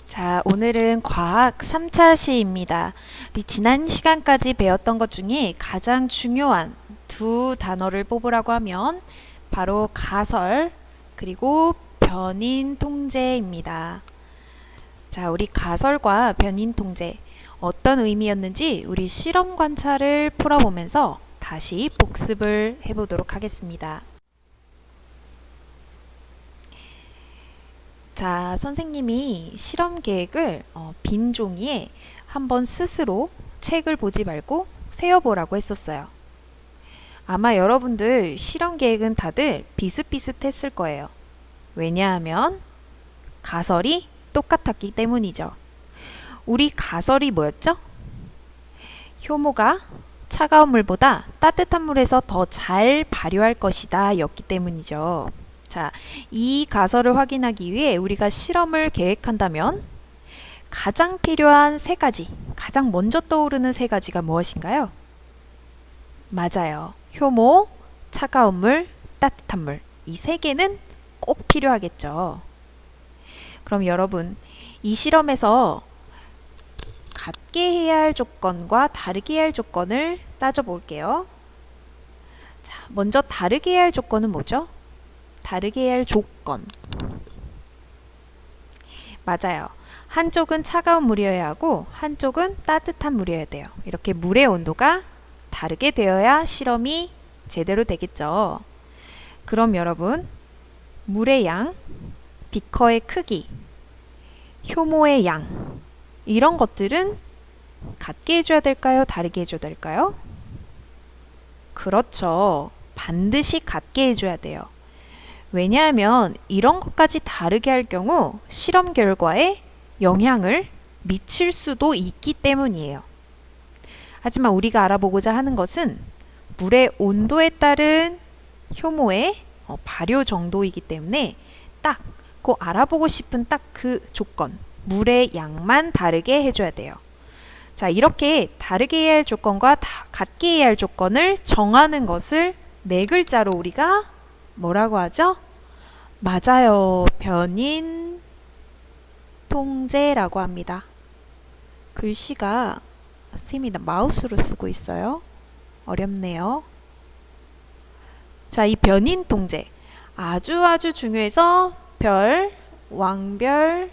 자, 오늘은 과학 3차 시입니다. 우리 지난 시간까지 배웠던 것 중에 가장 중요한 두 단어를 뽑으라고 하면 바로 가설 그리고 변인 통제입니다. 자, 우리 가설과 변인 통제 어떤 의미였는지 우리 실험 관찰을 풀어보면서 다시 복습을 해보도록 하겠습니다. 자, 선생님이 실험 계획을 빈 종이에 한번 스스로 책을 보지 말고 세어보라고 했었어요. 아마 여러분들 실험 계획은 다들 비슷비슷했을 거예요. 왜냐하면 가설이 똑같았기 때문이죠. 우리 가설이 뭐였죠? 효모가 차가운 물보다 따뜻한 물에서 더 잘 발효할 것이다 였기 때문이죠. 자, 이 가설을 확인하기 위해 우리가 실험을 계획한다면 가장 필요한 세 가지, 가장 먼저 떠오르는 세 가지가 무엇인가요? 맞아요. 효모, 차가운 물, 따뜻한 물. 이 세 개는 꼭 필요하겠죠. 그럼 여러분, 이 실험에서 같게 해야 할 조건과 다르게 해야 할 조건을 따져볼게요. 자, 먼저 다르게 해야 할 조건은 뭐죠? 다르게 해야 할 조건. 맞아요. 한쪽은 차가운 물이어야 하고 한쪽은 따뜻한 물이어야 돼요. 이렇게 물의 온도가 다르게 되어야 실험이 제대로 되겠죠. 그럼 여러분, 물의 양, 비커의 크기, 효모의 양, 이런 것들은 같게 해줘야 될까요? 다르게 해줘야 될까요? 그렇죠. 반드시 같게 해줘야 돼요. 왜냐하면 이런 것까지 다르게 할 경우 실험 결과에 영향을 미칠 수도 있기 때문이에요. 하지만 우리가 알아보고자 하는 것은 물의 온도에 따른 효모의 발효 정도이기 때문에 딱 그 알아보고 싶은 딱 그 조건, 물의 양만 다르게 해줘야 돼요. 자, 이렇게 다르게 해야 할 조건과 같게 해야 할 조건을 정하는 것을 네 글자로 우리가 뭐라고 하죠? 맞아요. 변인 통제라고 합니다. 글씨가 선생님이 마우스로 쓰고 있어요. 어렵네요. 자, 이 변인 통제 아주 중요해서 별, 왕별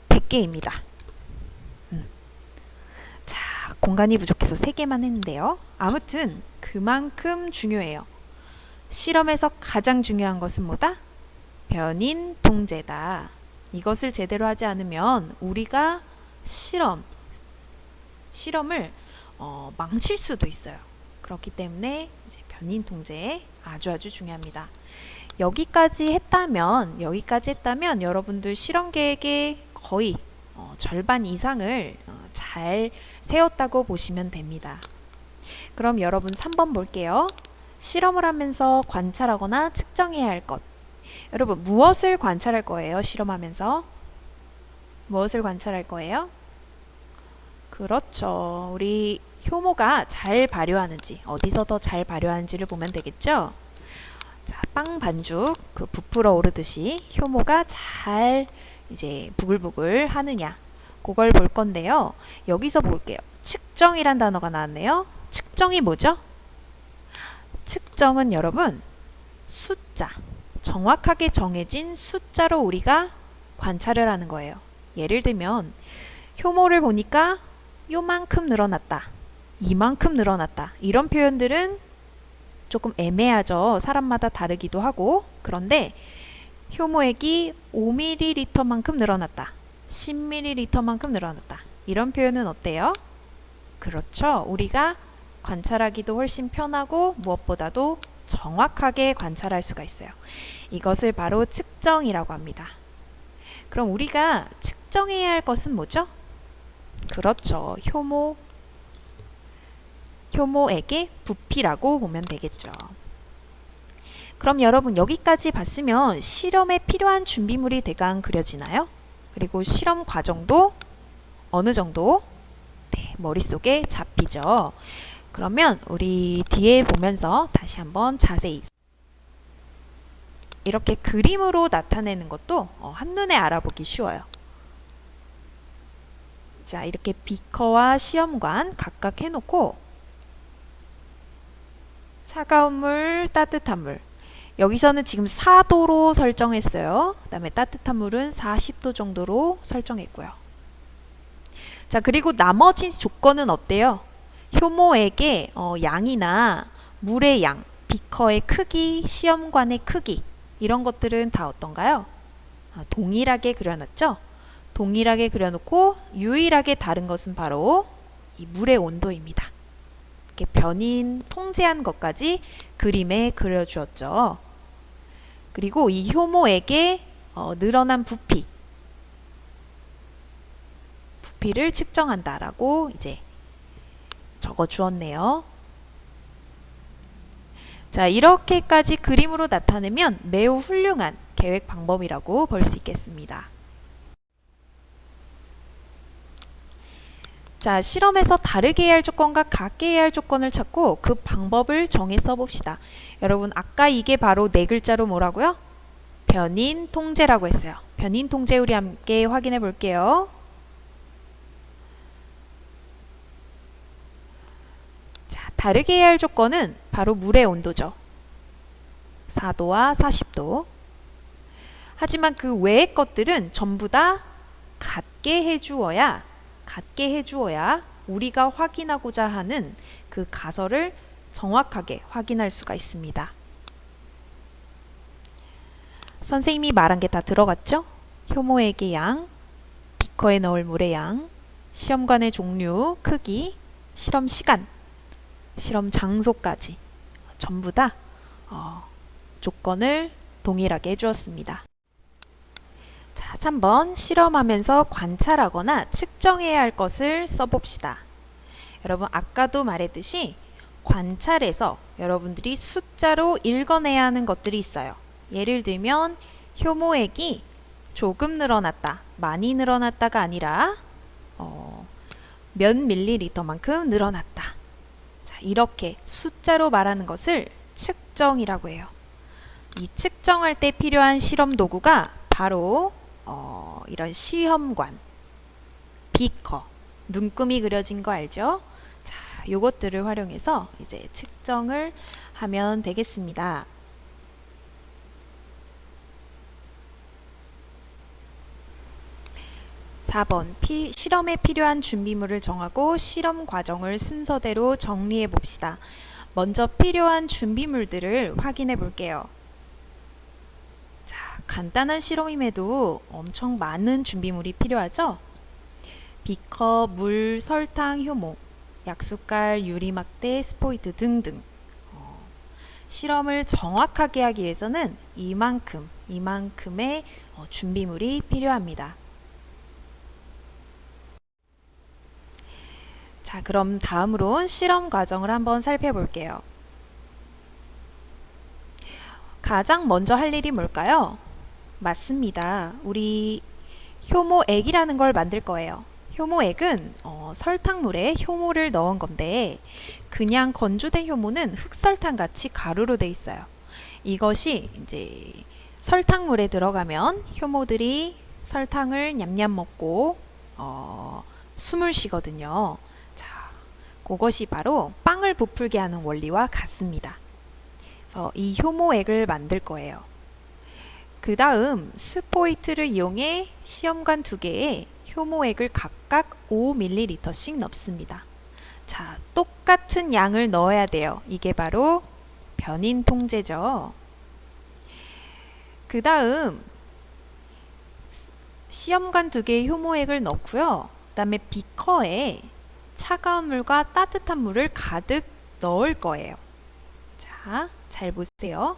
100개입니다. 자, 공간이 부족해서 3개만 했는데요. 아무튼 그만큼 중요해요. 실험에서 가장 중요한 것은 뭐다? 변인 통제다. 이것을 제대로 하지 않으면 우리가 실험을 망칠 수도 있어요. 그렇기 때문에 이제 변인 통제 아주 중요합니다. 여기까지 했다면 여러분들 실험 계획의 거의 절반 이상을 잘 세웠다고 보시면 됩니다. 그럼 여러분 3번 볼게요. 실험을 하면서 관찰하거나 측정해야 할 것. 여러분 무엇을 관찰할 거예요? 실험하면서 무엇을 관찰할 거예요? 그렇죠. 우리 효모가 잘 발효하는지 어디서 더 잘 발효하는지를 보면 되겠죠. 자, 빵 반죽 그 부풀어 오르듯이 효모가 잘 이제 부글부글 하느냐 그걸 볼 건데요. 여기서 볼게요. 측정이란 단어가 나왔네요. 측정이 뭐죠? 측정은 여러분 숫자, 정확하게 정해진 숫자로 우리가 관찰을 하는 거예요. 예를 들면 효모를 보니까 요만큼 늘어났다, 이만큼 늘어났다, 이런 표현들은 조금 애매하죠. 사람마다 다르기도 하고. 그런데 효모액이 5ml만큼 늘어났다, 10ml만큼 늘어났다, 이런 표현은 어때요? 그렇죠. 우리가 관찰하기도 훨씬 편하고 무엇보다도 정확하게 관찰할 수가 있어요. 이것을 바로 측정이라고 합니다. 그럼 우리가 측정해야 할 것은 뭐죠? 그렇죠. 효모액의 부피라고 보면 되겠죠. 그럼 여러분 여기까지 봤으면 실험에 필요한 준비물이 대강 그려지나요? 그리고 실험 과정도 어느 정도 머릿속에 잡히죠. 그러면 우리 뒤에 보면서 다시 한번 자세히 이렇게 그림으로 나타내는 것도 한눈에 알아보기 쉬워요. 자, 이렇게 비커와 시험관 각각 해놓고 차가운 물, 따뜻한 물. 여기서는 지금 4도로 설정했어요. 그 다음에 따뜻한 물은 40도 정도로 설정했고요. 자, 그리고 나머지 조건은 어때요? 효모액의 양이나 물의 양, 비커의 크기, 시험관의 크기 이런 것들은 다 어떤가요? 동일하게 그려놨죠? 동일하게 그려놓고 유일하게 다른 것은 바로 이 물의 온도입니다. 이렇게 변인 통제한 것까지 그림에 그려주었죠. 그리고 이 효모액의 늘어난 부피를 측정한다라고 이제 적어 주었네요. 자, 이렇게까지 그림으로 나타내면 매우 훌륭한 계획 방법이라고 볼 수 있겠습니다. 자, 실험에서 다르게 해야 할 조건과 같게 해야 할 조건을 찾고 그 방법을 정해 써봅시다. 여러분, 아까 이게 바로 네 글자로 뭐라고요? 변인 통제라고 했어요. 변인 통제 우리 함께 확인해 볼게요. 자, 다르게 해야 할 조건은 바로 물의 온도죠. 4도와 40도. 하지만 그 외의 것들은 전부 다 같게 해주어야 우리가 확인하고자 하는 그 가설을 정확하게 확인할 수가 있습니다. 선생님이 말한 게 다 들어갔죠? 효모액의 양, 비커에 넣을 물의 양, 시험관의 종류, 크기, 실험 시간, 실험 장소까지 전부 다 조건을 동일하게 해주었습니다. 자, 3번 실험하면서 관찰하거나 측정해야 할 것을 써봅시다. 여러분, 아까도 말했듯이 관찰에서 여러분들이 숫자로 읽어내야 하는 것들이 있어요. 예를 들면 효모액이 조금 늘어났다, 많이 늘어났다가 아니라 몇 밀리리터만큼 늘어났다. 자, 이렇게 숫자로 말하는 것을 측정이라고 해요. 이 측정할 때 필요한 실험 도구가 바로 이런 시험관, 비커, 눈금이 그려진 거 알죠? 자, 요것들을 활용해서 이제 측정을 하면 되겠습니다. (4번) 실험에 필요한 준비물을 정하고 실험 과정을 순서대로 정리해 봅시다. 먼저 필요한 준비물들을 확인해 볼게요. 자, 간단한 실험임에도 엄청 많은 준비물이 필요하죠? 비커, 물, 설탕, 효모, 약숟갈, 유리막대, 스포이트 등등. 실험을 정확하게 하기 위해서는 이만큼의 준비물이 필요합니다. 자, 그럼 다음으로 실험 과정을 한번 살펴볼게요. 가장 먼저 할 일이 뭘까요? 맞습니다. 우리 효모액이라는 걸 만들 거예요. 효모액은 설탕물에 효모를 넣은 건데 그냥 건조된 효모는 흑설탕 같이 가루로 돼 있어요. 이것이 이제 설탕물에 들어가면 효모들이 설탕을 냠냠 먹고 숨을 쉬거든요. 자, 그것이 바로 빵을 부풀게 하는 원리와 같습니다. 그래서 이 효모액을 만들 거예요. 그 다음 스포이트를 이용해 시험관 2개에 효모액을 각각 5ml씩 넣습니다. 자, 똑같은 양을 넣어야 돼요. 이게 바로 변인 통제죠. 그 다음 시험관 2개의 효모액을 넣고요. 그 다음에 비커에 차가운 물과 따뜻한 물을 가득 넣을 거예요. 자, 잘 보세요.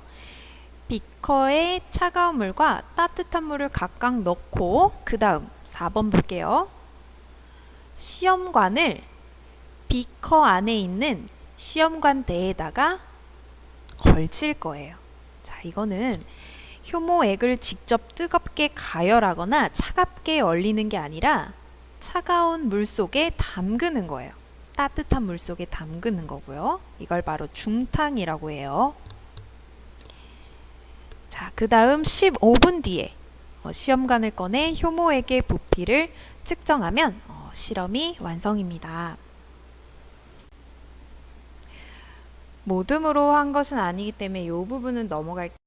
비커에 차가운 물과 따뜻한 물을 각각 넣고 그 다음 4번 볼게요. 시험관을 비커 안에 있는 시험관 대에다가 걸칠 거예요. 자, 이거는 효모액을 직접 뜨겁게 가열하거나 차갑게 얼리는 게 아니라 차가운 물 속에 담그는 거예요. 따뜻한 물 속에 담그는 거고요. 이걸 바로 중탕이라고 해요. 자, 그 다음 15분 뒤에 시험관을 꺼내 효모액의 부피를 측정하면 실험이 완성입니다. 모둠으로 한 것은 아니기 때문에 이 부분은 넘어갈게요.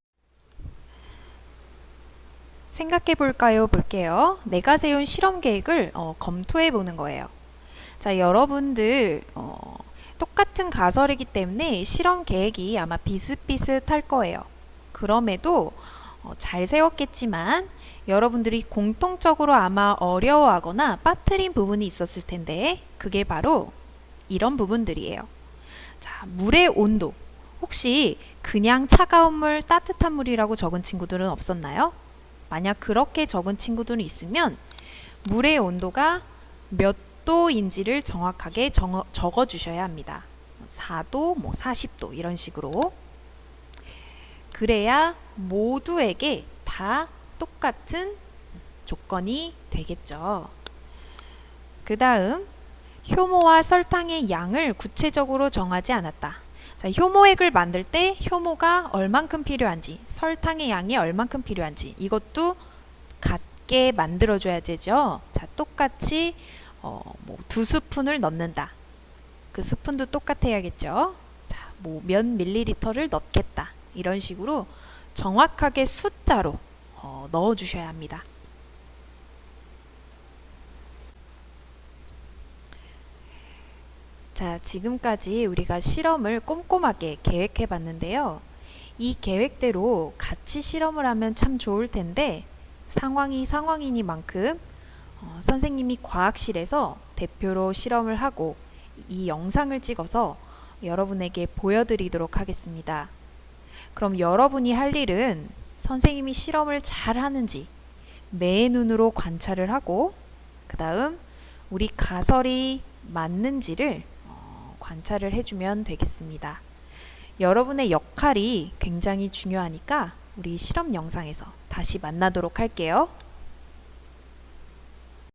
생각해 볼까요? 볼게요. 내가 세운 실험 계획을 검토해 보는 거예요. 자, 여러분들 똑같은 가설이기 때문에 실험 계획이 아마 비슷비슷할 거예요. 그럼에도 잘 세웠겠지만 여러분들이 공통적으로 아마 어려워하거나 빠뜨린 부분이 있었을 텐데 그게 바로 이런 부분들이에요. 자, 물의 온도. 혹시 그냥 차가운 물, 따뜻한 물이라고 적은 친구들은 없었나요? 만약 그렇게 적은 친구들은 있으면 물의 온도가 몇 도인지를 정확하게 적어 주셔야 합니다. 4도, 40도 이런 식으로. 그래야 모두에게 다 똑같은 조건이 되겠죠. 그 다음 효모와 설탕의 양을 구체적으로 정하지 않았다. 자, 효모액을 만들 때 효모가 얼만큼 필요한지, 설탕의 양이 얼만큼 필요한지 이것도 같게 만들어줘야 되죠. 자, 똑같이 2스푼을 넣는다. 그 스푼도 똑같아야겠죠. 자, 몇 밀리리터를 넣겠다. 이런 식으로 정확하게 숫자로 넣어주셔야 합니다. 자, 지금까지 우리가 실험을 꼼꼼하게 계획해 봤는데요. 이 계획대로 같이 실험을 하면 참 좋을 텐데 상황이 상황이니만큼 선생님이 과학실에서 대표로 실험을 하고 이 영상을 찍어서 여러분에게 보여드리도록 하겠습니다. 그럼 여러분이 할 일은 선생님이 실험을 잘 하는지 매 눈으로 관찰을 하고 그 다음 우리 가설이 맞는지를 관찰을 해주면 되겠습니다. 여러분의 역할이 굉장히 중요하니까 우리 실험 영상에서 다시 만나도록 할게요.